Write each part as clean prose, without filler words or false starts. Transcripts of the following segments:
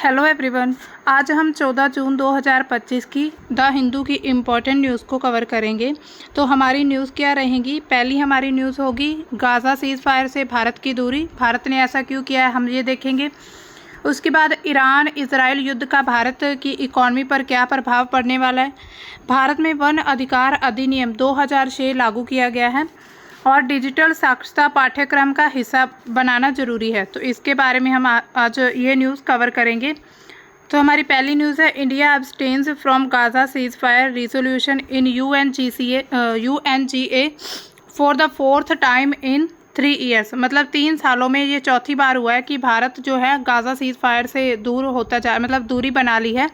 Hello everyone. आज हम 14 जून 2025 की द हिंदू की इम्पोर्टेंट न्यूज़ को कवर करेंगे। तो हमारी न्यूज़ क्या रहेंगी? पहली हमारी न्यूज़ होगी गाज़ा सीज़ फायर से भारत की दूरी, भारत ने ऐसा क्यों किया है, हम ये देखेंगे। उसके बाद ईरान इजराइल युद्ध का भारत की इकॉनमी पर क्या प्रभाव पड़ने वाला है। भारत में वन अधिकार अधिनियम 2006 लागू किया गया है और डिजिटल साक्षरता पाठ्यक्रम का हिस्सा बनाना जरूरी है। तो इसके बारे में हम आज ये न्यूज़ कवर करेंगे। तो हमारी पहली न्यूज़ है India abstains from Gaza ceasefire resolution in UNGA for the 4th time in 3 years. मतलब 3 सालों में ये चौथी बार हुआ है कि भारत जो है गाज़ा सीज फायर से दूर होता जा, मतलब दूरी बना ली है।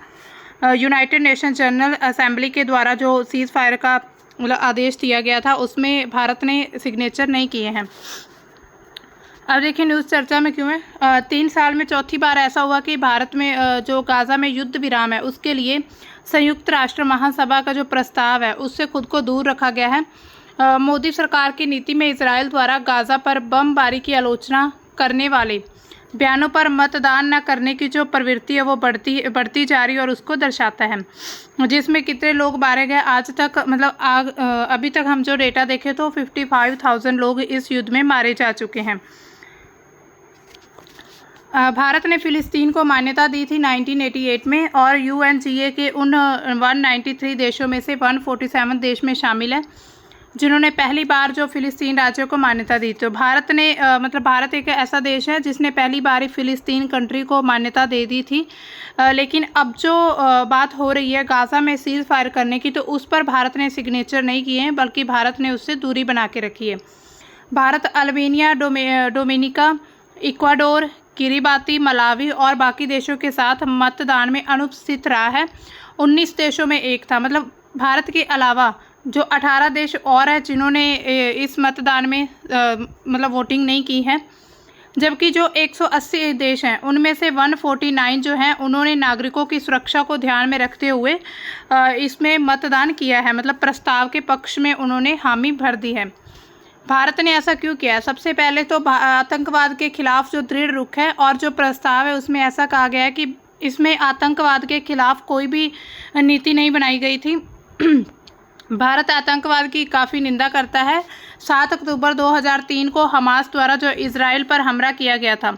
यूनाइटेड नेशन जनरल असेंबली के द्वारा जो सीज फायर का मतलब आदेश दिया गया था उसमें भारत ने सिग्नेचर नहीं किए हैं। अब देखिए न्यूज़ चर्चा में क्यों है। 3 साल में चौथी बार ऐसा हुआ कि भारत में जो गाज़ा में युद्ध विराम है उसके लिए संयुक्त राष्ट्र महासभा का जो प्रस्ताव है उससे खुद को दूर रखा गया है। मोदी सरकार की नीति में इजराइल द्वारा गाज़ा पर बमबारी की आलोचना करने वाले बयानों पर मतदान न करने की जो प्रवृत्ति है वो बढ़ती जा रही है और उसको दर्शाता है, जिसमें कितने लोग मारे गए आज तक। मतलब अभी तक हम जो डेटा देखें तो 55,000 लोग इस युद्ध में मारे जा चुके हैं। भारत ने फिलिस्तीन को मान्यता दी थी 1988 में और यूएनजीए के उन 193 देशों में से 147 देश में शामिल है जिन्होंने पहली बार जो फिलिस्तीन राज्य को मान्यता दी। तो भारत ने मतलब भारत एक ऐसा देश है जिसने पहली बार ही फिलिस्तीन कंट्री को मान्यता दे दी थी। लेकिन अब जो बात हो रही है गाज़ा में सीज फायर करने की, तो उस पर भारत ने सिग्नेचर नहीं किए हैं बल्कि भारत ने उससे दूरी बना के रखी है। Bharat Albania, Dominica, Ecuador, Kiribati, Malawi और बाकी देशों के साथ मतदान में अनुपस्थित रहा है। 19 देशों में एक था। मतलब भारत के अलावा जो 18 देश और हैं जिन्होंने इस मतदान में मतलब वोटिंग नहीं की है, जबकि जो 180 देश हैं उनमें से 149 जो हैं उन्होंने नागरिकों की सुरक्षा को ध्यान में रखते हुए इसमें मतदान किया है। मतलब प्रस्ताव के पक्ष में उन्होंने हामी भर दी है। भारत ने ऐसा क्यों किया है? सबसे पहले तो आतंकवाद के खिलाफ जो दृढ़ रुख है और जो प्रस्ताव है उसमें ऐसा कहा गया है कि इसमें आतंकवाद के खिलाफ कोई भी नीति नहीं बनाई गई थी। भारत आतंकवाद की काफ़ी निंदा करता है। 7 अक्टूबर 2003 को हमास द्वारा जो इजराइल पर हमला किया गया था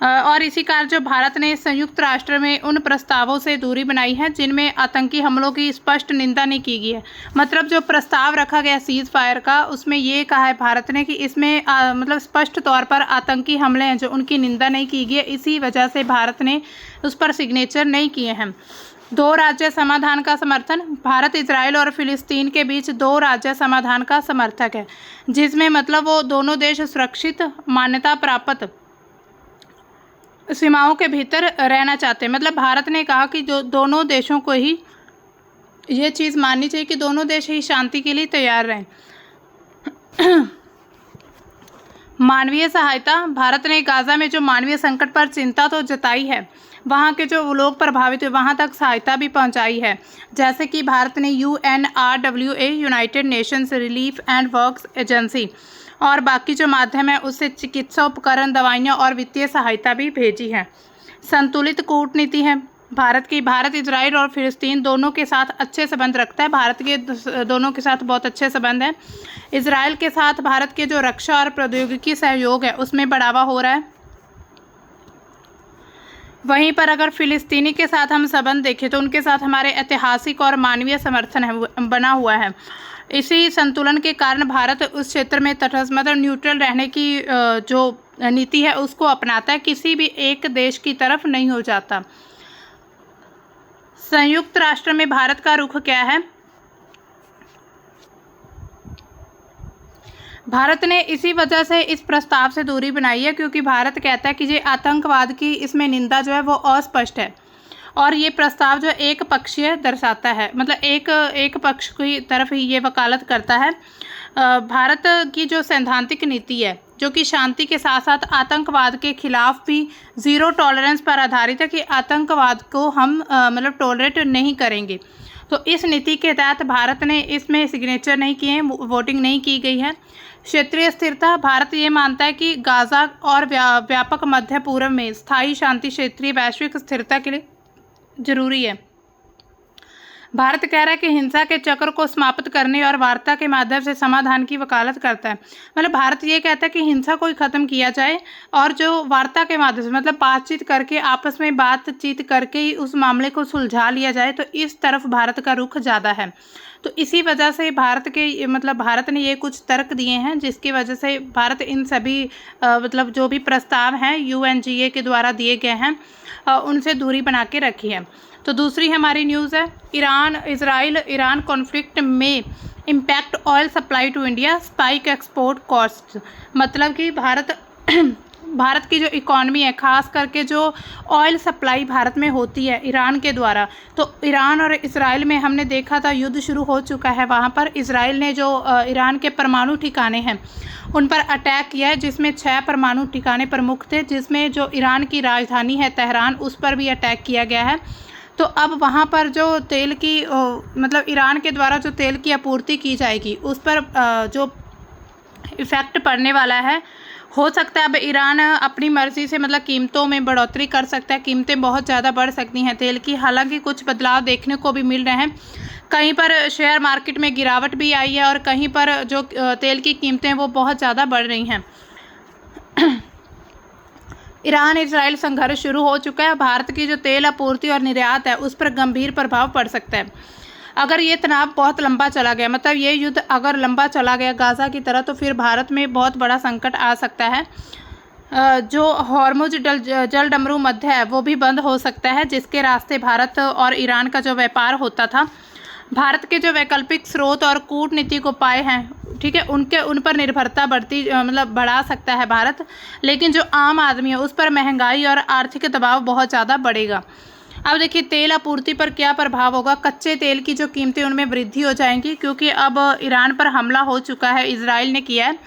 और इसी कारण जो भारत ने संयुक्त राष्ट्र में उन प्रस्तावों से दूरी बनाई है जिनमें आतंकी हमलों की स्पष्ट निंदा नहीं की गई है। मतलब जो प्रस्ताव रखा गया सीज फायर का उसमें ये कहा है भारत ने कि इसमें मतलब स्पष्ट तौर पर आतंकी हमले हैं जो उनकी निंदा नहीं की गई है। इसी वजह से भारत ने उस पर सिग्नेचर नहीं किए हैं। 2 राज्य समाधान का समर्थन। भारत इजराइल और फिलिस्तीन के बीच 2 राज्य समाधान का समर्थक है, जिसमें मतलब वो दोनों देश सुरक्षित मान्यता प्राप्त सीमाओं के भीतर रहना चाहते हैं। मतलब भारत ने कहा कि जो दोनों देशों को ही ये चीज़ माननी चाहिए कि दोनों देश ही शांति के लिए तैयार रहें। मानवीय सहायता। भारत ने गाज़ा में जो मानवीय संकट पर चिंता तो जताई है, वहाँ के जो लोग प्रभावित हुए वहाँ तक सहायता भी पहुँचाई है। जैसे कि भारत ने UNRWA United Nations relief and works agency और बाकी जो माध्यम है उससे चिकित्सा उपकरण, दवाइयाँ और वित्तीय सहायता भी भेजी है। संतुलित कूटनीति है भारत की। भारत इजराइल और फिलिस्तीन दोनों के साथ अच्छे संबंध रखता है। भारत के दोनों के साथ बहुत अच्छे संबंध हैं। इजराइल के साथ भारत के जो रक्षा और प्रौद्योगिकी सहयोग है उसमें बढ़ावा हो रहा है। वहीं पर अगर फिलिस्तीनी के साथ हम संबंध देखें तो उनके साथ हमारे ऐतिहासिक और मानवीय समर्थन है बना हुआ है। इसी संतुलन के कारण भारत उस क्षेत्र में तटस्थ मतलब न्यूट्रल रहने की जो नीति है उसको अपनाता है, किसी भी एक देश की तरफ नहीं हो जाता। संयुक्त राष्ट्र में भारत का रुख क्या है? भारत ने इसी वजह से इस प्रस्ताव से दूरी बनाई है क्योंकि भारत कहता है कि ये आतंकवाद की इसमें निंदा जो है वो अस्पष्ट है और ये प्रस्ताव जो एक पक्षीय दर्शाता है, मतलब एक पक्ष की तरफ ही ये वकालत करता है। भारत की जो सैद्धांतिक नीति है जो कि शांति के साथ साथ आतंकवाद के खिलाफ भी 0 टॉलरेंस पर आधारित है कि आतंकवाद को हम मतलब टॉलरेट नहीं करेंगे। तो इस नीति के तहत भारत ने इसमें सिग्नेचर नहीं किए हैं, वोटिंग नहीं की गई है। क्षेत्रीय स्थिरता, भारत ये मानता है कि गाजा और व्यापक मध्य पूर्व में स्थायी शांति क्षेत्रीय वैश्विक स्थिरता के लिए जरूरी है। भारत कह रहा है कि हिंसा के चक्र को समाप्त करने और वार्ता के माध्यम से समाधान की वकालत करता है। मतलब भारत ये कहता है कि हिंसा को ही खत्म किया जाए और जो वार्ता के माध्यम से मतलब बातचीत करके आपस में बातचीत करके ही उस मामले को सुलझा लिया जाए, तो इस तरफ भारत का रुख ज़्यादा है। तो इसी वजह से भारत ने ये कुछ तर्क दिए हैं जिसकी वजह से भारत इन सभी मतलब जो भी प्रस्ताव हैं UNGA के द्वारा दिए गए हैं उनसे दूरी बना के रखी है। तो दूसरी हमारी न्यूज़ है ईरान कॉन्फ्लिक्ट में impact oil supply to India, spike export cost. मतलब कि भारत की जो इकॉनमी है, ख़ास करके जो ऑयल सप्लाई भारत में होती है ईरान के द्वारा, तो ईरान और इजराइल में हमने देखा था युद्ध शुरू हो चुका है। वहाँ पर इजराइल ने जो ईरान के परमाणु ठिकाने हैं उन पर अटैक किया है, जिसमें 6 परमाणु ठिकाने प्रमुख थे, जिसमें जो ईरान की राजधानी है तेहरान उस पर भी अटैक किया गया है। तो अब वहाँ पर जो तेल की मतलब ईरान के द्वारा जो तेल की आपूर्ति की जाएगी उस पर जो इफ़ेक्ट पड़ने वाला है। हो सकता है अब ईरान अपनी मर्ज़ी से मतलब कीमतों में बढ़ोतरी कर सकता है, कीमतें बहुत ज़्यादा बढ़ सकती हैं तेल की। हालांकि कुछ बदलाव देखने को भी मिल रहे हैं, कहीं पर शेयर मार्केट में गिरावट भी आई है और कहीं पर जो तेल की कीमतें वो बहुत ज़्यादा बढ़ रही हैं। ईरान इजराइल संघर्ष शुरू हो चुका है। भारत की जो तेल आपूर्ति और निर्यात है उस पर गंभीर प्रभाव पड़ सकता है अगर ये तनाव बहुत लंबा चला गया। मतलब ये युद्ध अगर लंबा चला गया गाज़ा की तरह, तो फिर भारत में बहुत बड़ा संकट आ सकता है। जो हॉर्मुज जलडमरू मध्य है वो भी बंद हो सकता है, जिसके रास्ते भारत और ईरान का जो व्यापार होता था। भारत के जो वैकल्पिक स्रोत और कूटनीतिक उपाय हैं, ठीक है, उन पर निर्भरता बढ़ा सकता है भारत। लेकिन जो आम आदमी है उस पर महंगाई और आर्थिक दबाव बहुत ज़्यादा बढ़ेगा। अब देखिए तेल आपूर्ति पर क्या प्रभाव होगा। कच्चे तेल की जो कीमतें उनमें वृद्धि हो जाएंगी, क्योंकि अब ईरान पर हमला हो चुका है, इजराइल ने किया है।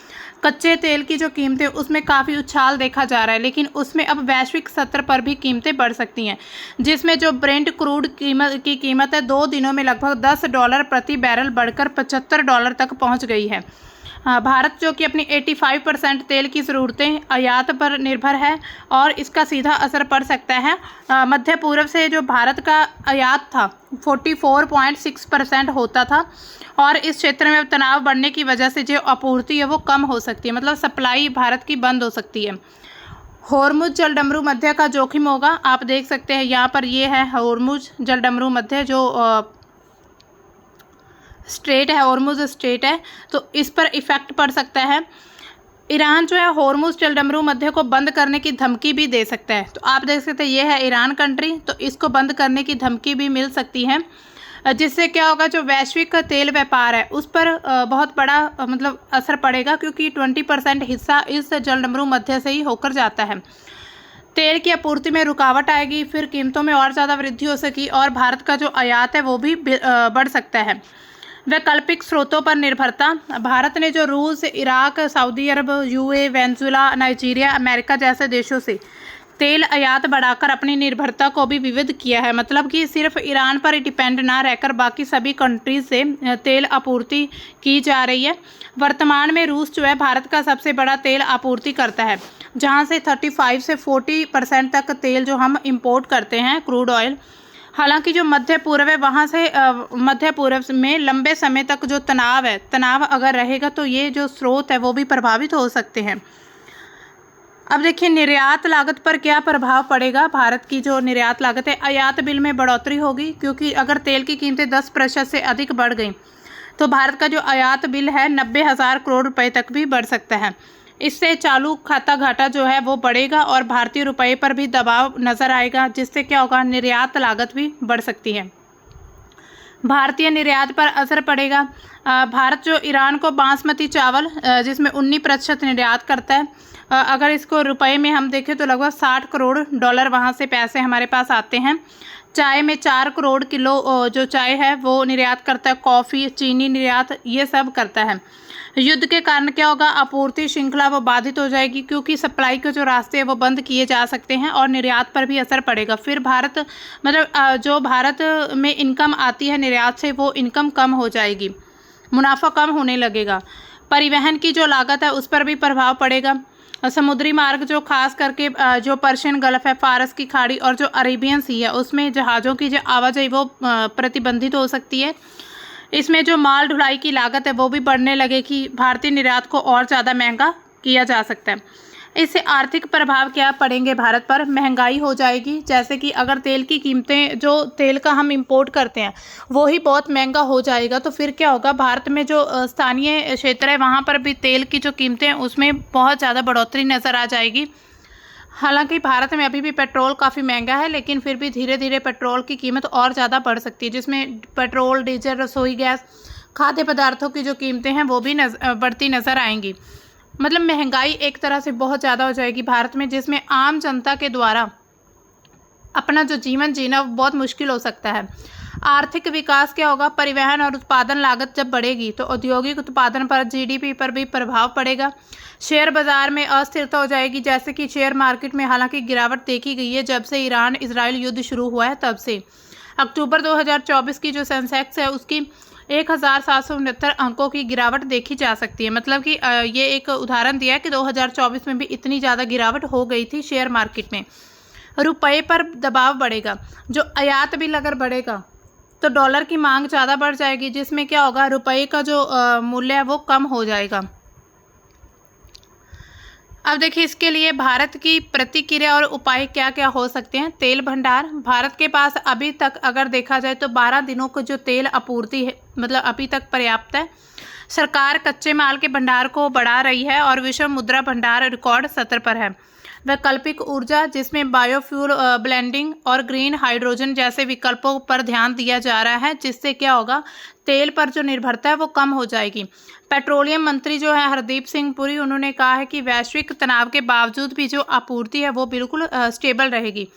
कच्चे तेल की जो कीमतें उसमें काफ़ी उछाल देखा जा रहा है, लेकिन उसमें अब वैश्विक स्तर पर भी कीमतें बढ़ सकती हैं, जिसमें जो ब्रेंट क्रूड की कीमत है 2 दिनों में लगभग $10 प्रति बैरल बढ़कर $75 तक पहुंच गई है। भारत जो कि अपनी 85% तेल की ज़रूरतें आयात पर निर्भर है और इसका सीधा असर पड़ सकता है। मध्य पूर्व से जो भारत का आयात था 44.6% होता था और इस क्षेत्र में तनाव बढ़ने की वजह से जो आपूर्ति है वो कम हो सकती है, मतलब सप्लाई भारत की बंद हो सकती है। हॉर्मुज जलडमरू मध्य का जोखिम होगा। आप देख सकते हैं यहाँ पर ये है हॉर्मुज जलडमरू मध्य जो स्ट्रेट है, हॉर्मुज स्ट्रेट है, तो इस पर इफ़ेक्ट पड़ सकता है। ईरान जो है हॉर्मुज जलडमरू मध्य को बंद करने की धमकी भी दे सकता है। तो आप देख सकते हैं ये है ईरान कंट्री, तो इसको बंद करने की धमकी भी मिल सकती है, जिससे क्या होगा, जो वैश्विक तेल व्यापार है उस पर बहुत बड़ा असर पड़ेगा, क्योंकि 20% हिस्सा इस जलडमरू मध्य से ही होकर जाता है। तेल की आपूर्ति में रुकावट आएगी, फिर कीमतों में और ज़्यादा वृद्धि हो सकेगी और भारत का जो आयात है वो भी बढ़ सकता है। वैकल्पिक स्रोतों पर निर्भरता, भारत ने जो रूस, इराक, सऊदी अरब, UAE, वेनेजुएला, नाइजीरिया, अमेरिका जैसे देशों से तेल आयात बढ़ाकर अपनी निर्भरता को भी विविध किया है। मतलब कि सिर्फ ईरान पर डिपेंड ना रहकर बाकी सभी कंट्रीज से तेल आपूर्ति की जा रही है। वर्तमान में रूस जो है भारत का सबसे बड़ा तेल आपूर्ति करता है, जहां से 35 से 40% तक तेल जो हम इंपोर्ट करते हैं क्रूड ऑयल। हालांकि जो मध्य पूर्व है वहाँ से मध्य पूर्व में लंबे समय तक जो तनाव अगर रहेगा तो ये जो स्रोत है वो भी प्रभावित हो सकते हैं। अब देखिए निर्यात लागत पर क्या प्रभाव पड़ेगा। भारत की जो निर्यात लागत है, आयात बिल में बढ़ोतरी होगी, क्योंकि अगर तेल की कीमतें 10% से अधिक बढ़ गई तो भारत का जो आयात बिल है 90,000 करोड़ रुपए तक भी बढ़ सकता है। इससे चालू खाता घाटा जो है वो बढ़ेगा और भारतीय रुपये पर भी दबाव नजर आएगा, जिससे क्या होगा, निर्यात लागत भी बढ़ सकती है। भारतीय निर्यात पर असर पड़ेगा। भारत जो ईरान को बासमती चावल जिसमें 19% निर्यात करता है, अगर इसको रुपए में हम देखें तो लगभग $60 करोड़ वहाँ से पैसे हमारे पास आते हैं। चाय में 4 करोड़ किलो जो चाय है वो निर्यात करता है। कॉफ़ी, चीनी निर्यात ये सब करता है। युद्ध के कारण क्या होगा, आपूर्ति श्रृंखला वो बाधित हो जाएगी, क्योंकि सप्लाई के जो रास्ते हैं वो बंद किए जा सकते हैं और निर्यात पर भी असर पड़ेगा। फिर भारत जो भारत में इनकम आती है निर्यात से, वो इनकम कम हो जाएगी, मुनाफा कम होने लगेगा। परिवहन की जो लागत है उस पर भी प्रभाव पड़ेगा। समुद्री मार्ग जो खास करके जो पर्शियन गल्फ है, फारस की खाड़ी और जो अरेबियन सी है उसमें जहाज़ों की जो आवाजाही वो प्रतिबंधित हो सकती है। इसमें जो माल ढुलाई की लागत है वो भी बढ़ने लगेगी। भारतीय निर्यात को और ज़्यादा महंगा किया जा सकता है। इससे आर्थिक प्रभाव क्या पड़ेंगे भारत पर? महंगाई हो जाएगी। जैसे कि अगर तेल की कीमतें, जो तेल का हम इंपोर्ट करते हैं वो ही बहुत महंगा हो जाएगा, तो फिर क्या होगा, भारत में जो स्थानीय क्षेत्र है वहाँ पर भी तेल की जो कीमतें हैं उसमें बहुत ज़्यादा बढ़ोतरी नज़र आ जाएगी। हालांकि भारत में अभी भी पेट्रोल काफ़ी महंगा है, लेकिन फिर भी धीरे धीरे पेट्रोल की कीमत और ज़्यादा बढ़ सकती है, जिसमें पेट्रोल, डीजल, रसोई गैस, खाद्य पदार्थों की जो कीमतें हैं वो भी बढ़ती नज़र आएंगी। मतलब महंगाई एक तरह से बहुत ज़्यादा हो जाएगी भारत में, जिसमें आम जनता के द्वारा अपना जो जीवन जीना बहुत मुश्किल हो सकता है। आर्थिक विकास क्या होगा? परिवहन और उत्पादन लागत जब बढ़ेगी तो औद्योगिक उत्पादन पर, जीडीपी पर भी प्रभाव पड़ेगा। शेयर बाजार में अस्थिरता हो जाएगी। जैसे कि शेयर मार्केट में हालांकि गिरावट देखी गई है जब से ईरान इजराइल युद्ध शुरू हुआ है तब से। अक्टूबर 2024 की जो सेंसेक्स है उसकी 1769 अंकों की गिरावट देखी जा सकती है। मतलब कि ये एक उदाहरण दिया है कि 2024 में भी इतनी ज़्यादा गिरावट हो गई थी शेयर मार्केट में। रुपये पर दबाव बढ़ेगा। जो आयात बिल अगर बढ़ेगा तो डॉलर की मांग ज़्यादा बढ़ जाएगी, जिसमें क्या होगा, रुपये का जो मूल्य है वो कम हो जाएगा। अब देखिए इसके लिए भारत की प्रतिक्रिया और उपाय क्या क्या हो सकते हैं। तेल भंडार, भारत के पास अभी तक अगर देखा जाए तो 12 दिनों को जो तेल आपूर्ति है मतलब अभी तक पर्याप्त है। सरकार कच्चे माल के भंडार को बढ़ा रही है और विश्व मुद्रा भंडार रिकॉर्ड स्तर पर है। वैकल्पिक ऊर्जा, जिसमें बायोफ्यूल ब्लेंडिंग और ग्रीन हाइड्रोजन जैसे विकल्पों पर ध्यान दिया जा रहा है, जिससे क्या होगा, तेल पर जो निर्भरता है वो कम हो जाएगी। पेट्रोलियम मंत्री जो है हरदीप सिंह पुरी, उन्होंने कहा है कि वैश्विक तनाव के बावजूद भी जो आपूर्ति है वो बिल्कुल स्टेबल रहेगी।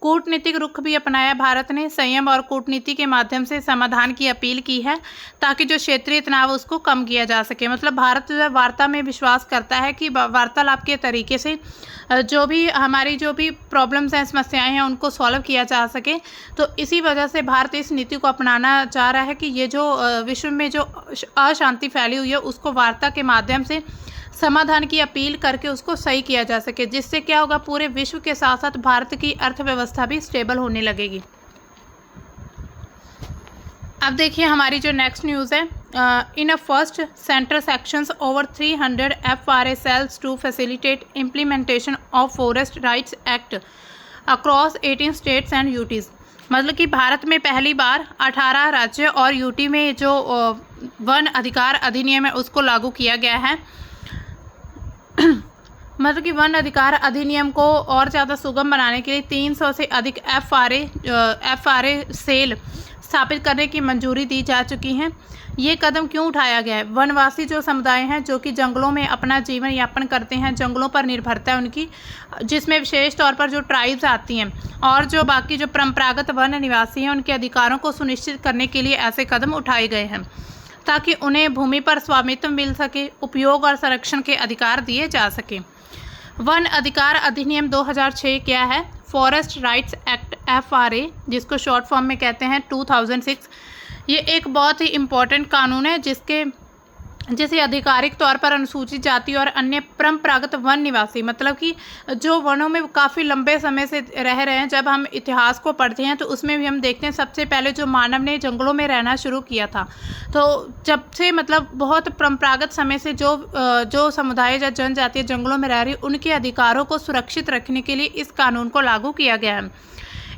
कूटनीतिक रुख भी अपनाया भारत ने। संयम और कूटनीति के माध्यम से समाधान की अपील की है ताकि जो क्षेत्रीय तनाव उसको कम किया जा सके। मतलब भारत जो है वार्ता में विश्वास करता है कि वार्तालाप के तरीके से जो भी हमारी जो भी प्रॉब्लम्स हैं, समस्याएं हैं, उनको सॉल्व किया जा सके। तो इसी वजह से भारत इस नीति को अपनाना चाह रहा है कि ये जो विश्व में जो अशांति फैली हुई है उसको वार्ता के माध्यम से समाधान की अपील करके उसको सही किया जा सके, जिससे क्या होगा, पूरे विश्व के साथ साथ भारत की अर्थव्यवस्था भी स्टेबल होने लगेगी। अब देखिए हमारी जो नेक्स्ट न्यूज़ है, in a first centre sanctions over 300 FRA cells to facilitate implementation of forest rights act across 18 states and UTs. मतलब कि भारत में पहली बार 18 राज्य और यूटी में जो वन अधिकार अधिनियम है उसको लागू किया गया है। मतलब कि वन अधिकार अधिनियम को और ज़्यादा सुगम बनाने के लिए 300 से अधिक FRA सेल स्थापित करने की मंजूरी दी जा चुकी है। ये कदम क्यों उठाया गया है? वनवासी जो समुदाय हैं जो कि जंगलों में अपना जीवन यापन करते हैं, जंगलों पर निर्भरता है उनकी, जिसमें विशेष तौर पर जो ट्राइब्स आती हैं और जो बाकी जो परंपरागत वन निवासी हैं, उनके अधिकारों को सुनिश्चित करने के लिए ऐसे कदम उठाए गए हैं ताकि उन्हें भूमि पर स्वामित्व मिल सके, उपयोग और संरक्षण के अधिकार दिए जा सके। वन अधिकार अधिनियम 2006 क्या है? फॉरेस्ट राइट्स एक्ट FRA, जिसको शॉर्ट फॉर्म में कहते हैं 2006। ये एक बहुत ही इम्पॉर्टेंट कानून है जिसे आधिकारिक तौर पर अनुसूचित जाति और अन्य परंपरागत वन निवासी, मतलब कि जो वनों में काफ़ी लंबे समय से रह रहे हैं, जब हम इतिहास को पढ़ते हैं तो उसमें भी हम देखते हैं सबसे पहले जो मानव ने जंगलों में रहना शुरू किया था, तो जब से मतलब बहुत परंपरागत समय से जो समुदाय या जनजाति जंगलों में रह रही, उनके अधिकारों को सुरक्षित रखने के लिए इस कानून को लागू किया गया है।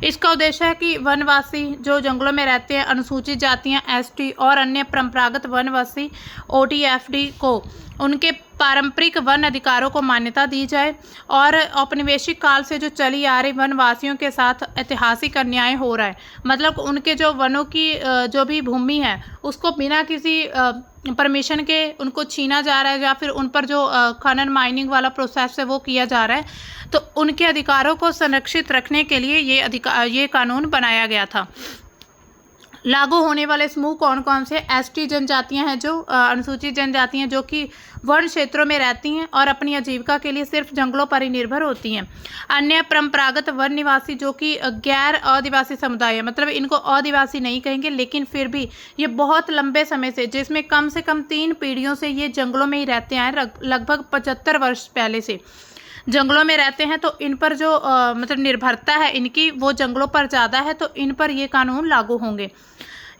इसका उद्देश्य है कि वनवासी जो जंगलों में रहते हैं, अनुसूचित जातियां ST और अन्य परंपरागत वनवासी OTFD को उनके पारंपरिक वन अधिकारों को मान्यता दी जाए और औपनिवेशिक काल से जो चली आ रही वनवासियों के साथ ऐतिहासिक अन्याय हो रहा है। मतलब उनके जो वनों की जो भी भूमि है उसको बिना किसी परमिशन के उनको छीना जा रहा है या फिर उन पर जो खनन माइनिंग वाला प्रोसेस है वो किया जा रहा है, तो उनके अधिकारों को संरक्षित रखने के लिए ये कानून बनाया गया था। लागू होने वाले समूह कौन कौन से? एसटी जनजातियां हैं, जो अनुसूचित जनजातियां जो कि वन क्षेत्रों में रहती हैं और अपनी आजीविका के लिए सिर्फ जंगलों पर ही निर्भर होती हैं। अन्य परंपरागत वन निवासी जो कि गैर आदिवासी समुदाय है, मतलब इनको आदिवासी नहीं कहेंगे, लेकिन फिर भी ये बहुत लंबे समय से, जिसमें कम से कम 3 पीढ़ियों से ये जंगलों में ही रहते आए, लगभग 75 वर्ष पहले से जंगलों में रहते हैं। तो इन पर जो मतलब निर्भरता है इनकी, वो जंगलों पर ज़्यादा है, तो इन पर ये कानून लागू होंगे।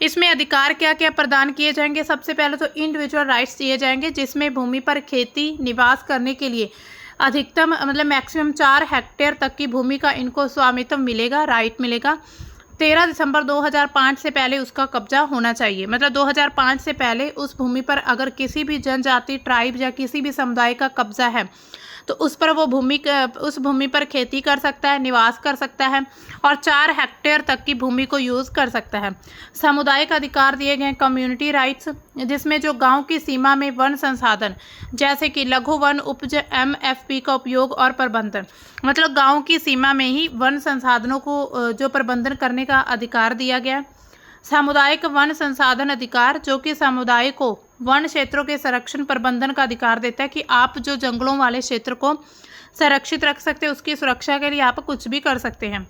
इसमें अधिकार क्या क्या प्रदान किए जाएंगे? सबसे पहले तो इंडिविजुअल राइट्स दिए जाएंगे, जिसमें भूमि पर खेती निवास करने के लिए अधिकतम मतलब मैक्सिमम 4 हेक्टेयर तक की भूमि का इनको स्वामित्व मिलेगा, राइट मिलेगा। 13 दिसंबर 2005 से पहले उसका कब्जा होना चाहिए, मतलब 2005 से पहले उस भूमि पर अगर किसी भी जनजाति, ट्राइब या किसी भी समुदाय का कब्जा है तो उस पर वो उस भूमि पर खेती कर सकता है, निवास कर सकता है और 4 हेक्टेयर तक की भूमि को यूज़ कर सकता है। सामुदायिक अधिकार दिए गए कम्युनिटी राइट्स, जिसमें जो गांव की सीमा में वन संसाधन जैसे कि लघु वन उपज MFP का उपयोग और प्रबंधन, मतलब गांव की सीमा में ही वन संसाधनों को जो प्रबंधन करने का अधिकार दिया गया। सामुदायिक वन संसाधन अधिकार, जो कि समुदाय को वन क्षेत्रों के संरक्षण प्रबंधन का अधिकार देता है कि आप जो जंगलों वाले क्षेत्र को संरक्षित रख सकते हैं, उसकी सुरक्षा के लिए आप कुछ भी कर सकते हैं।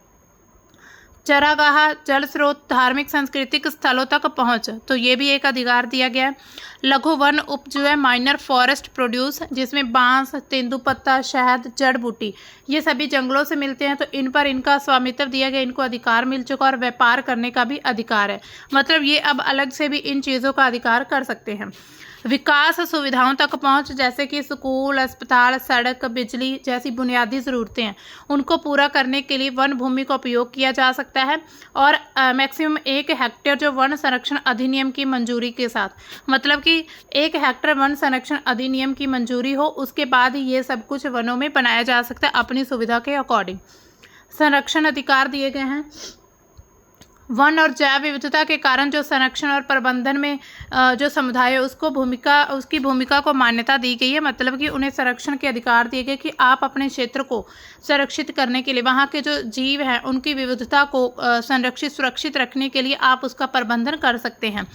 चरागाह, जल स्रोत, धार्मिक सांस्कृतिक स्थलों तक पहुंच, तो ये भी एक अधिकार दिया गया है। लघु वन उपज है माइनर फॉरेस्ट प्रोड्यूस, जिसमें बांस, तेंदुपत्ता, शहद, जड़ बूटी ये सभी जंगलों से मिलते हैं, तो इन पर इनका स्वामित्व दिया गया, इनको अधिकार मिल चुका और व्यापार करने का भी अधिकार है, मतलब ये अब अलग से भी इन चीज़ों का अधिकार कर सकते हैं। विकास सुविधाओं तक पहुंच, जैसे कि स्कूल, अस्पताल, सड़क, बिजली जैसी बुनियादी ज़रूरतें हैं, उनको पूरा करने के लिए वन भूमि का उपयोग किया जा सकता है और मैक्सिमम 1 हेक्टेयर जो वन संरक्षण अधिनियम की मंजूरी के साथ, मतलब कि 1 हेक्टेयर वन संरक्षण अधिनियम की मंजूरी हो, उसके बाद ही ये सब कुछ वनों में बनाया जा सकता है अपनी सुविधा के अकॉर्डिंग। संरक्षण अधिकार दिए गए हैं। वन और जैव विविधता के कारण जो संरक्षण और प्रबंधन में जो समुदाय है उसकी भूमिका को मान्यता दी गई है, मतलब कि उन्हें संरक्षण के अधिकार दिए गए कि आप अपने क्षेत्र को संरक्षित करने के लिए, वहाँ के जो जीव हैं उनकी विविधता को संरक्षित सुरक्षित रखने के लिए आप उसका प्रबंधन कर सकते हैं।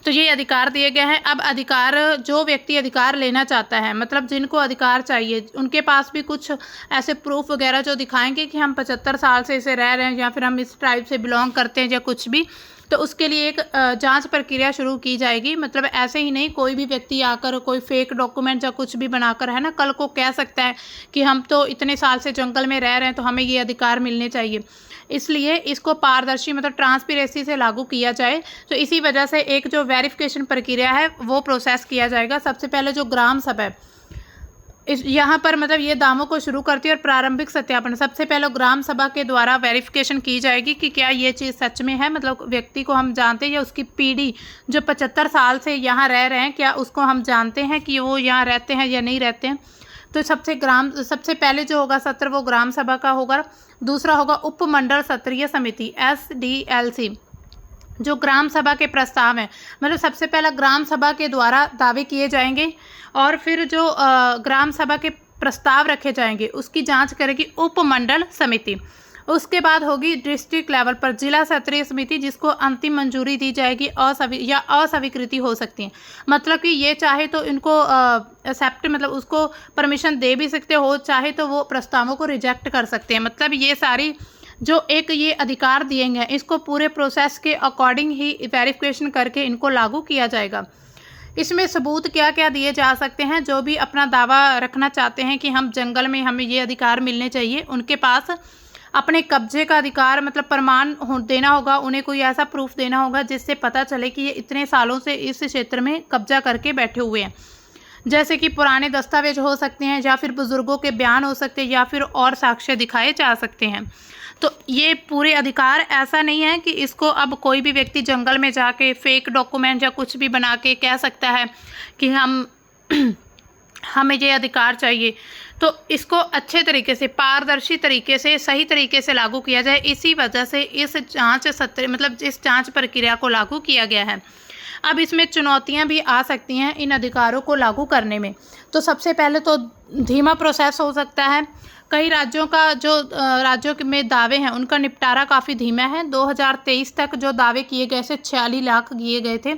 तो ये अधिकार दिए गए हैं। अब अधिकार, जो व्यक्ति अधिकार लेना चाहता है, मतलब जिनको अधिकार चाहिए, उनके पास भी कुछ ऐसे प्रूफ वगैरह जो दिखाएंगे कि हम 75 साल से इसे रह रहे हैं या फिर हम इस ट्राइब से बिलोंग करते हैं या कुछ भी, तो उसके लिए एक जांच प्रक्रिया शुरू की जाएगी। मतलब ऐसे ही नहीं कोई भी व्यक्ति आकर कोई फेक डॉक्यूमेंट या कुछ भी बनाकर, है ना, कल को कह सकता है कि हम तो इतने साल से जंगल में रह रहे हैं तो हमें ये अधिकार मिलने चाहिए। इसलिए इसको पारदर्शी, मतलब ट्रांसपेरेंसी से लागू किया जाए। तो इसी वजह से एक जो वेरिफिकेशन प्रक्रिया है वो प्रोसेस किया जाएगा। सबसे पहले जो ग्राम सभा है यहाँ पर मतलब ये दावों को शुरू करती है और प्रारंभिक सत्यापन सबसे पहले ग्राम सभा के द्वारा वेरिफिकेशन की जाएगी कि क्या ये चीज़ सच में है, मतलब व्यक्ति को हम जानते हैं या उसकी पीढ़ी जो 75 साल से यहाँ रह रहे हैं क्या उसको हम जानते हैं कि वो यहाँ रहते हैं या नहीं रहते हैं। तो सबसे पहले जो होगा सत्र वो ग्राम सभा का होगा। दूसरा होगा उपमंडल सत्रीय समिति SDLC, जो ग्राम सभा के प्रस्ताव हैं, मतलब सबसे पहला ग्राम सभा के द्वारा दावे किए जाएंगे और फिर जो ग्राम सभा के प्रस्ताव रखे जाएंगे उसकी जांच करेगी उपमंडल समिति। उसके बाद होगी डिस्ट्रिक्ट लेवल पर जिला स्तरीय समिति, जिसको अंतिम मंजूरी दी जाएगी या अस्वीकृति हो सकती है। मतलब कि ये चाहे तो इनको एक्सेप्ट, मतलब उसको परमिशन दे भी सकते हो, चाहे तो वो प्रस्तावों को रिजेक्ट कर सकते हैं। मतलब ये सारी जो एक ये अधिकार दिए गए इसको पूरे प्रोसेस के अकॉर्डिंग ही वेरिफिकेशन करके इनको लागू किया जाएगा। इसमें सबूत क्या क्या दिए जा सकते हैं? जो भी अपना दावा रखना चाहते हैं कि हम जंगल में हमें ये अधिकार मिलने चाहिए, उनके पास अपने कब्जे का अधिकार, मतलब प्रमाण देना होगा, उन्हें कोई ऐसा प्रूफ देना होगा जिससे पता चले कि ये इतने सालों से इस क्षेत्र में कब्जा करके बैठे हुए हैं। जैसे कि पुराने दस्तावेज हो सकते हैं या फिर बुजुर्गों के बयान हो सकते हैं या फिर और साक्ष्य दिखाए जा सकते हैं। तो ये पूरे अधिकार, ऐसा नहीं है कि इसको अब कोई भी व्यक्ति जंगल में जाके फेक डॉक्यूमेंट या कुछ भी बना के कह सकता है कि हमें ये अधिकार चाहिए। तो इसको अच्छे तरीके से, पारदर्शी तरीके से, सही तरीके से लागू किया जाए। इसी वजह से इस जांच प्रक्रिया को लागू किया गया है। अब इसमें चुनौतियां भी आ सकती हैं इन अधिकारों को लागू करने में। तो सबसे पहले तो धीमा प्रोसेस हो सकता है, कई राज्यों में दावे हैं उनका निपटारा काफ़ी धीमा है। 2023 तक जो दावे किए गए थे 46 लाख किए गए थे,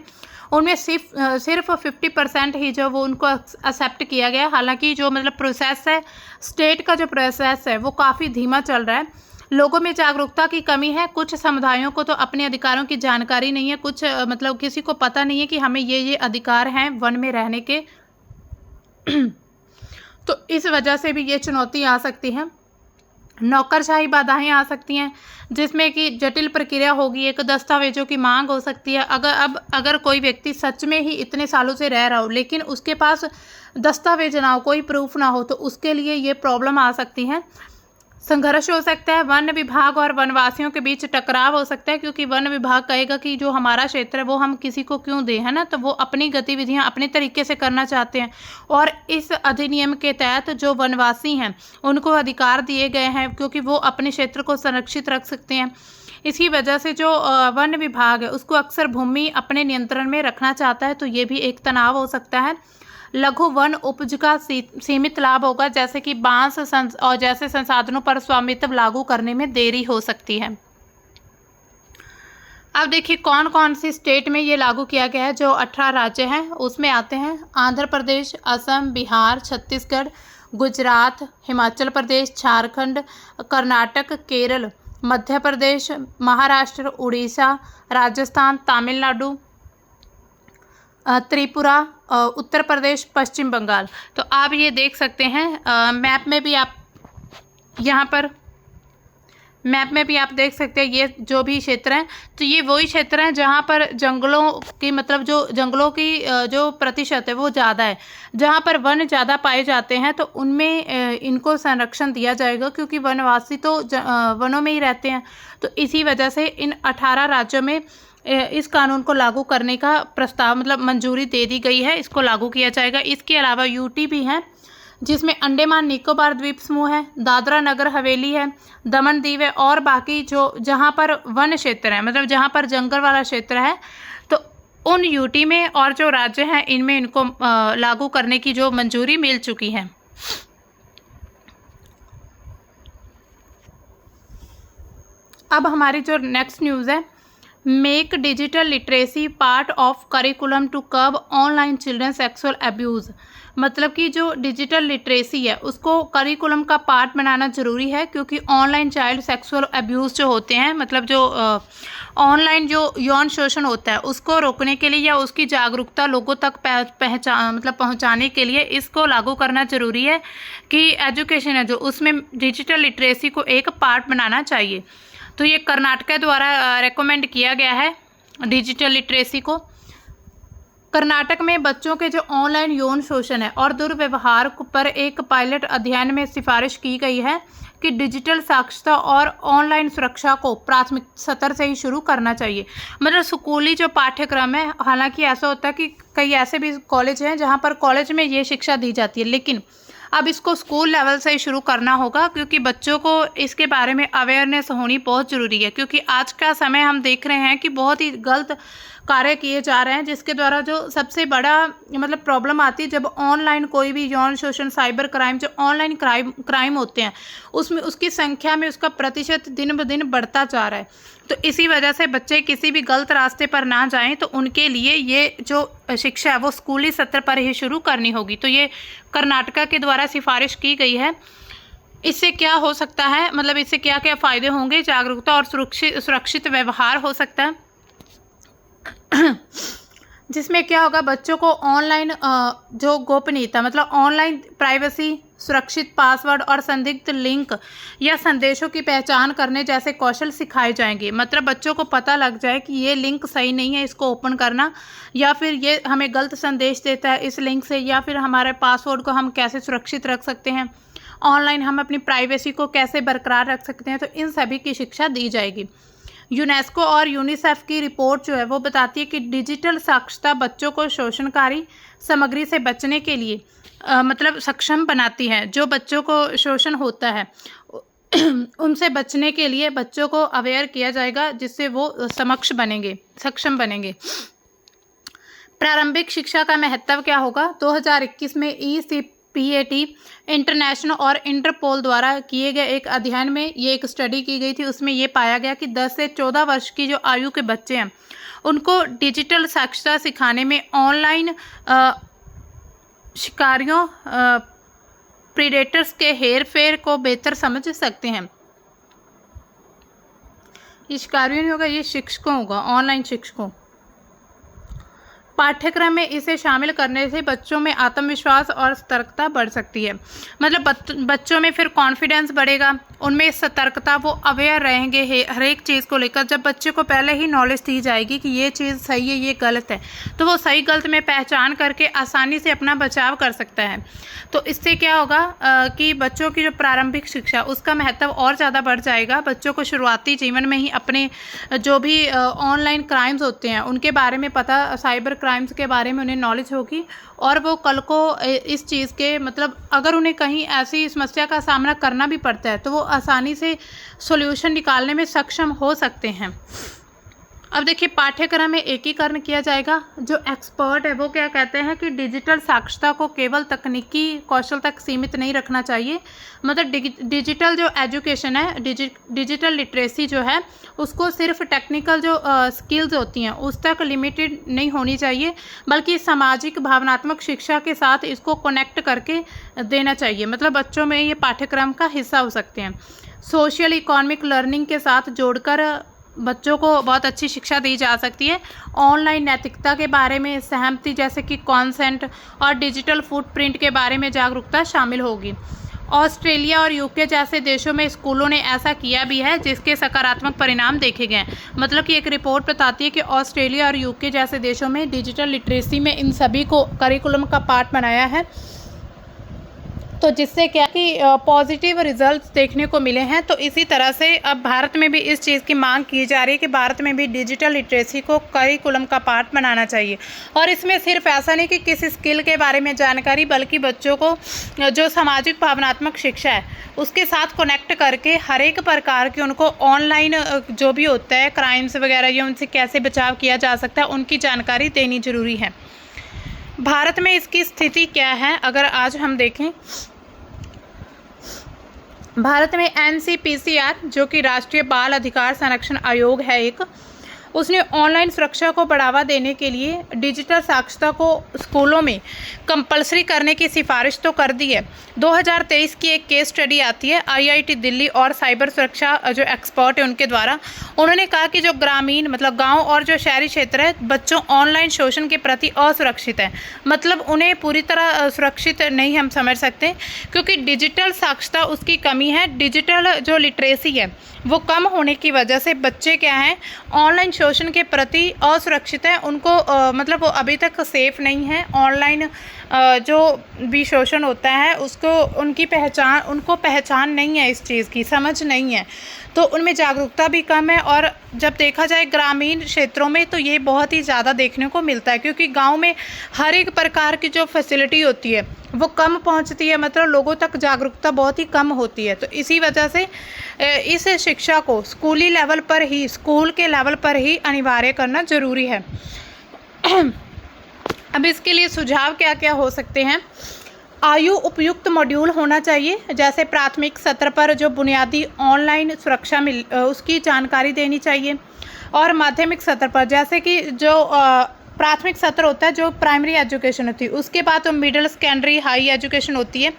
उनमें सिर्फ 50% ही जो वो उनको एक्सेप्ट किया गया। हालांकि जो मतलब प्रोसेस है, स्टेट का जो प्रोसेस है वो काफ़ी धीमा चल रहा है। लोगों में जागरूकता की कमी है। कुछ समुदायों को तो अपने अधिकारों की जानकारी नहीं है, कुछ मतलब किसी को पता नहीं है कि हमें ये अधिकार हैं वन में रहने के। तो इस वजह से भी ये चुनौती आ सकती है। नौकरशाही बाधाएं आ सकती हैं, जिसमें कि जटिल प्रक्रिया होगी, एक दस्तावेजों की मांग हो सकती है। अगर कोई व्यक्ति सच में ही इतने सालों से रह रहा हो लेकिन उसके पास दस्तावेज ना हो, कोई प्रूफ ना हो, तो उसके लिए ये प्रॉब्लम आ सकती है। संघर्ष हो सकता है। वन विभाग और वनवासियों के बीच टकराव हो सकता है, क्योंकि वन विभाग कहेगा कि जो हमारा क्षेत्र है वो हम किसी को क्यों दें, है ना। तो वो अपनी गतिविधियां अपने तरीके से करना चाहते हैं, और इस अधिनियम के तहत जो वनवासी हैं उनको अधिकार दिए गए हैं, क्योंकि वो अपने क्षेत्र को संरक्षित रख सकते हैं। इसी वजह से जो वन विभाग है उसको अक्सर भूमि अपने नियंत्रण में रखना चाहता है, तो ये भी एक तनाव हो सकता है। लघु वन उपज का सीमित लाभ होगा, जैसे कि बांस और जैसे संसाधनों पर स्वामित्व लागू करने में देरी हो सकती है। अब देखिए कौन कौन सी स्टेट में ये लागू किया गया है। जो 18 राज्य हैं उसमें आते हैं आंध्र प्रदेश, असम, बिहार, छत्तीसगढ़, गुजरात, हिमाचल प्रदेश, झारखंड, कर्नाटक, केरल, मध्य प्रदेश, महाराष्ट्र, उड़ीसा, राजस्थान, तमिलनाडु, त्रिपुरा, उत्तर प्रदेश, पश्चिम बंगाल। तो आप ये देख सकते हैं मैप में भी आप आप देख सकते हैं ये जो भी क्षेत्र हैं, तो ये वही क्षेत्र हैं जहाँ पर जंगलों की मतलब जंगलों की जो प्रतिशत है वो ज़्यादा है। जहाँ पर वन ज़्यादा पाए जाते हैं तो उनमें इनको संरक्षण दिया जाएगा, क्योंकि वनवासी तो वनों में ही रहते हैं। तो इसी वजह से इन 18 राज्यों में इस कानून को लागू करने का प्रस्ताव मतलब मंजूरी दे दी गई है, इसको लागू किया जाएगा। इसके अलावा यूटी भी है, जिसमें अंडमान निकोबार द्वीप समूह है, दादरा नगर हवेली है, दमन दीव है, और बाकी जो जहाँ पर वन क्षेत्र है मतलब जहाँ पर जंगल वाला क्षेत्र है, तो उन यूटी में और जो राज्य हैं इनमें इनको लागू करने की जो मंजूरी मिल चुकी है। अब हमारी जो नेक्स्ट न्यूज़ है, make digital literacy part of curriculum to curb online children sexual abuse. मतलब कि जो डिजिटल लिटरेसी है उसको करिकुलम का पार्ट बनाना ज़रूरी है, क्योंकि ऑनलाइन चाइल्ड सेक्सुअल अब्यूज़ जो होते हैं मतलब जो ऑनलाइन जो यौन शोषण होता है उसको रोकने के लिए या उसकी जागरूकता लोगों तक पहुंचाने के लिए इसको लागू करना ज़रूरी है कि एजुकेशन है जो उसमें डिजिटल लिटरेसी को एक पार्ट बनाना चाहिए। तो ये कर्नाटक द्वारा रेकमेंड किया गया है डिजिटल लिटरेसी को। कर्नाटक में बच्चों के जो ऑनलाइन यौन शोषण है और दुर्व्यवहार पर एक पायलट अध्ययन में सिफारिश की गई है कि डिजिटल साक्षरता और ऑनलाइन सुरक्षा को प्राथमिक स्तर से ही शुरू करना चाहिए। मतलब स्कूली जो पाठ्यक्रम है, हालांकि ऐसा होता है कि कई ऐसे भी कॉलेज हैं जहां पर कॉलेज में ये शिक्षा दी जाती है, लेकिन अब इसको स्कूल लेवल से ही शुरू करना होगा, क्योंकि बच्चों को इसके बारे में अवेयरनेस होनी बहुत ज़रूरी है। क्योंकि आज का समय हम देख रहे हैं कि बहुत ही गलत कार्य किए जा रहे हैं, जिसके द्वारा जो सबसे बड़ा मतलब प्रॉब्लम आती है जब ऑनलाइन कोई भी यौन शोषण, साइबर क्राइम, जो ऑनलाइन क्राइम होते हैं उसमें उसकी संख्या में उसका प्रतिशत दिन ब दिन बढ़ता जा रहा है। तो इसी वजह से बच्चे किसी भी गलत रास्ते पर ना जाएं, तो उनके लिए ये जो शिक्षा है वो स्कूली स्तर पर ही शुरू करनी होगी। तो ये कर्नाटक के द्वारा सिफारिश की गई है। इससे क्या हो सकता है, मतलब इससे क्या क्या फ़ायदे होंगे, जागरूकता और सुरक्षित व्यवहार हो सकता है, जिसमें क्या होगा बच्चों को ऑनलाइन जो गोपनीयता मतलब ऑनलाइन प्राइवेसी, सुरक्षित पासवर्ड और संदिग्ध लिंक या संदेशों की पहचान करने जैसे कौशल सिखाए जाएंगे। मतलब बच्चों को पता लग जाए कि ये लिंक सही नहीं है, इसको ओपन करना, या फिर ये हमें गलत संदेश देता है इस लिंक से, या फिर हमारे पासवर्ड को हम कैसे सुरक्षित रख सकते हैं, ऑनलाइन हम अपनी प्राइवेसी को कैसे बरकरार रख सकते हैं। तो इन सभी की शिक्षा दी जाएगी। यूनेस्को और यूनिसेफ की रिपोर्ट जो है वो बताती है कि डिजिटल साक्षरता बच्चों को शोषणकारी सामग्री से बचने के लिए मतलब सक्षम बनाती है। जो बच्चों को शोषण होता है उनसे बचने के लिए बच्चों को अवेयर किया जाएगा, जिससे वो सक्षम बनेंगे। प्रारंभिक शिक्षा का महत्व क्या होगा? 2021 में PAT इंटरनेशनल और इंटरपोल द्वारा किए गए एक अध्ययन में ये एक स्टडी की गई थी। उसमें ये पाया गया कि 10 से 14 वर्ष की जो आयु के बच्चे हैं उनको डिजिटल साक्षरता सिखाने में ऑनलाइन शिकारियों प्रीडेटर्स के हेर फेर को बेहतर समझ सकते हैं। ये शिकारियों नहीं होगा, ये शिक्षकों होगा, ऑनलाइन शिक्षकों। पाठ्यक्रम में इसे शामिल करने से बच्चों में आत्मविश्वास और सतर्कता बढ़ सकती है। मतलब बच्चों में फिर कॉन्फिडेंस बढ़ेगा, उनमें सतर्कता, वो अवेयर रहेंगे हर एक चीज़ को लेकर। जब बच्चे को पहले ही नॉलेज दी जाएगी कि ये चीज़ सही है, ये गलत है, तो वो सही गलत में पहचान करके आसानी से अपना बचाव कर सकता है। तो इससे क्या होगा कि बच्चों की जो प्रारंभिक शिक्षा उसका महत्व और ज़्यादा बढ़ जाएगा। बच्चों को शुरुआती जीवन में ही अपने जो भी ऑनलाइन क्राइम्स होते हैं उनके बारे में पता, साइबर क्राइम्स के बारे में उन्हें नॉलेज होगी और वो कल को इस चीज़ के मतलब अगर उन्हें कहीं ऐसी समस्या का सामना करना भी पड़ता है तो वो आसानी से सॉल्यूशन निकालने में सक्षम हो सकते हैं। अब देखिए पाठ्यक्रम में एकीकरण किया जाएगा। जो एक्सपर्ट है वो क्या कहते हैं कि डिजिटल साक्षरता को केवल तकनीकी कौशल तक सीमित नहीं रखना चाहिए। मतलब डिजिटल जो एजुकेशन है, डिजिटल लिटरेसी जो है उसको सिर्फ टेक्निकल जो स्किल्स होती हैं उस तक लिमिटेड नहीं होनी चाहिए, बल्कि सामाजिक भावनात्मक शिक्षा के साथ इसको कनेक्ट करके देना चाहिए। मतलब बच्चों में ये पाठ्यक्रम का हिस्सा हो सकते हैं। सोशल इकोनॉमिक लर्निंग के साथ जोड़कर बच्चों को बहुत अच्छी शिक्षा दी जा सकती है। ऑनलाइन नैतिकता के बारे में सहमति जैसे कि कॉन्सेंट और डिजिटल फुटप्रिंट के बारे में जागरूकता शामिल होगी। ऑस्ट्रेलिया और यूके जैसे देशों में स्कूलों ने ऐसा किया भी है जिसके सकारात्मक परिणाम देखे गए हैं। मतलब कि एक रिपोर्ट बताती है कि ऑस्ट्रेलिया और यूके जैसे देशों में डिजिटल लिटरेसी में इन सभी को करिकुलम का पार्ट बनाया है, तो जिससे क्या कि पॉजिटिव रिजल्ट्स देखने को मिले हैं। तो इसी तरह से अब भारत में भी इस चीज़ की मांग की जा रही है कि भारत में भी डिजिटल लिटरेसी को करिकुलम का पार्ट बनाना चाहिए। और इसमें सिर्फ ऐसा नहीं कि किसी स्किल के बारे में जानकारी, बल्कि बच्चों को जो सामाजिक भावनात्मक शिक्षा है उसके साथ कनेक्ट करके हर एक प्रकार की उनको ऑनलाइन जो भी होता है क्राइम्स वगैरह या उनसे कैसे बचाव किया जा सकता है उनकी जानकारी देनी जरूरी है। भारत में इसकी स्थिति क्या है अगर आज हम देखें, भारत में NCPCR जो कि राष्ट्रीय बाल अधिकार संरक्षण आयोग है एक, उसने ऑनलाइन सुरक्षा को बढ़ावा देने के लिए डिजिटल साक्षरता को स्कूलों में कंपलसरी करने की सिफारिश तो कर दी है। 2023 की एक केस स्टडी आती है IIT दिल्ली और साइबर सुरक्षा जो एक्सपर्ट है उनके द्वारा। उन्होंने कहा कि जो ग्रामीण मतलब गांव और जो शहरी क्षेत्र है बच्चों ऑनलाइन शोषण के प्रति असुरक्षित है। मतलब उन्हें पूरी तरह सुरक्षित नहीं हम समझ सकते, क्योंकि डिजिटल साक्षरता उसकी कमी है। डिजिटल जो लिटरेसी है वो कम होने की वजह से बच्चे क्या हैं ऑनलाइन शोषण के प्रति असुरक्षित हैं। उनको मतलब वो अभी तक सेफ नहीं है। ऑनलाइन जो भी शोषण होता है उसको उनको पहचान नहीं है, इस चीज़ की समझ नहीं है, तो उनमें जागरूकता भी कम है। और जब देखा जाए ग्रामीण क्षेत्रों में तो ये बहुत ही ज़्यादा देखने को मिलता है, क्योंकि गांव में हर एक प्रकार की जो फैसिलिटी होती है वो कम पहुंचती है। मतलब लोगों तक जागरूकता बहुत ही कम होती है। तो इसी वजह से इस शिक्षा को स्कूली लेवल पर ही, स्कूल के लेवल पर ही अनिवार्य करना ज़रूरी है। अब इसके लिए सुझाव क्या क्या हो सकते हैं। आयु उपयुक्त मॉड्यूल होना चाहिए, जैसे प्राथमिक सत्र पर जो बुनियादी ऑनलाइन सुरक्षा उसकी जानकारी देनी चाहिए, और माध्यमिक सत्र पर जैसे कि जो प्राथमिक सत्र होता है जो प्राइमरी एजुकेशन होती है, उसके बाद तो मिडिल सेकेंडरी हाई एजुकेशन होती है,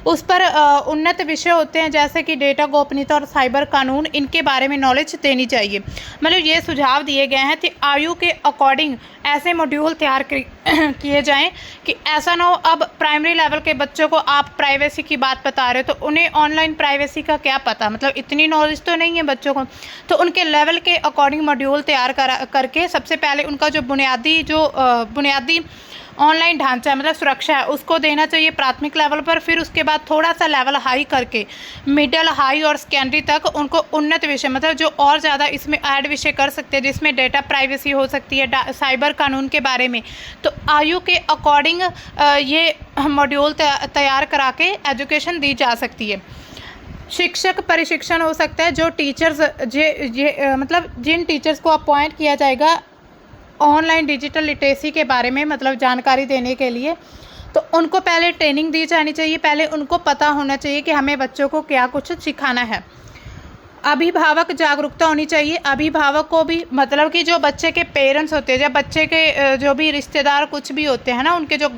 उस पर उन्नत विषय होते हैं जैसे कि डेटा गोपनीयता और साइबर कानून, इनके बारे में नॉलेज देनी चाहिए। मतलब ये सुझाव दिए गए हैं कि आयु के अकॉर्डिंग ऐसे मॉड्यूल तैयार किए जाएं कि ऐसा ना हो अब प्राइमरी लेवल के बच्चों को आप प्राइवेसी की बात बता रहे हो तो उन्हें ऑनलाइन प्राइवेसी का क्या पता, मतलब इतनी नॉलेज तो नहीं है बच्चों को। तो उनके लेवल के अकॉर्डिंग मॉड्यूल तैयार करके सबसे पहले उनका जो बुनियादी ऑनलाइन ढांचा है मतलब सुरक्षा है उसको देना चाहिए प्राथमिक लेवल पर। फिर उसके बाद थोड़ा सा लेवल हाई करके मिडिल हाई और सेकेंडरी तक उनको उन्नत विषय मतलब जो और ज़्यादा इसमें ऐड विषय कर सकते हैं, जिसमें डेटा प्राइवेसी हो सकती है, साइबर कानून के बारे में। तो आयु के अकॉर्डिंग ये मॉड्यूल तैयार करा के एजुकेशन दी जा सकती है। शिक्षक प्रशिक्षण हो सकता है, जो टीचर्स मतलब जिन टीचर्स को अपॉइंट किया जाएगा ऑनलाइन डिजिटल लिटरेसी के बारे में मतलब जानकारी देने के लिए, तो उनको पहले ट्रेनिंग दी जानी चाहिए, पहले उनको पता होना चाहिए कि हमें बच्चों को क्या कुछ सिखाना है। अभिभावक जागरूकता होनी चाहिए। अभिभावक को भी, मतलब कि जो बच्चे के पेरेंट्स होते हैं, जब बच्चे के जो भी रिश्तेदार कुछ भी होते हैं ना, उनके जो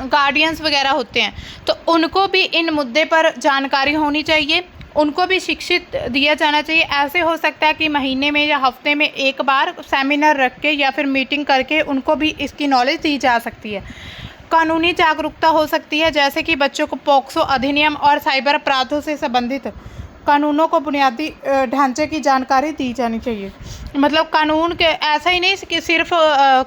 गार्डियंस वगैरह होते हैं, तो उनको भी इन मुद्दे पर जानकारी होनी चाहिए, उनको भी शिक्षित दिया जाना चाहिए। ऐसे हो सकता है कि महीने में या हफ्ते में एक बार सेमिनार रख के या फिर मीटिंग करके उनको भी इसकी नॉलेज दी जा सकती है। कानूनी जागरूकता हो सकती है, जैसे कि बच्चों को पोक्सो अधिनियम और साइबर अपराधों से संबंधित कानूनों को बुनियादी ढांचे की जानकारी दी जानी चाहिए। मतलब कानून के ऐसा ही नहीं कि सिर्फ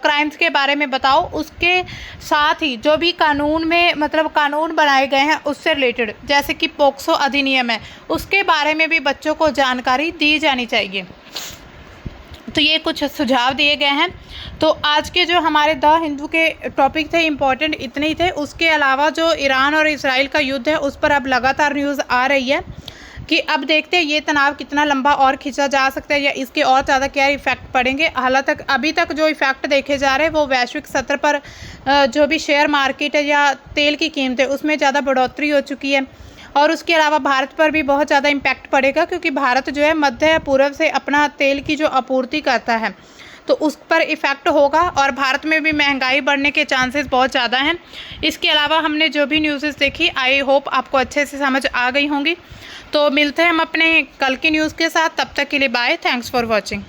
क्राइम्स के बारे में बताओ, उसके साथ ही जो भी कानून में मतलब कानून बनाए गए हैं उससे रिलेटेड, जैसे कि पोक्सो अधिनियम है, उसके बारे में भी बच्चों को जानकारी दी जानी चाहिए। तो ये कुछ सुझाव दिए गए हैं। तो आज के जो हमारे द हिंदू के टॉपिक थे इम्पोर्टेंट इतने ही थे। उसके अलावा जो ईरान और इजराइल का युद्ध है उस पर अब लगातार न्यूज़ आ रही है कि अब देखते हैं ये तनाव कितना लंबा और खींचा जा सकता है या इसके और ज़्यादा क्या इफ़ेक्ट पड़ेंगे। हालांकि अभी तक जो इफ़ेक्ट देखे जा रहे हैं वो वैश्विक स्तर पर जो भी शेयर मार्केट है या तेल की कीमत है उसमें ज़्यादा बढ़ोतरी हो चुकी है, और उसके अलावा भारत पर भी बहुत ज़्यादा इम्पैक्ट पड़ेगा, क्योंकि भारत जो है मध्य पूर्व से अपना तेल की जो आपूर्ति करता है तो उस पर इफ़ेक्ट होगा, और भारत में भी महंगाई बढ़ने के चांसेस बहुत ज़्यादा हैं। इसके अलावा हमने जो भी न्यूज़ देखी, आई होप आपको अच्छे से समझ आ गई होंगी। तो मिलते हैं हम अपने कल की न्यूज़ के साथ, तब तक के लिए बाय, थैंक्स फॉर वॉचिंग।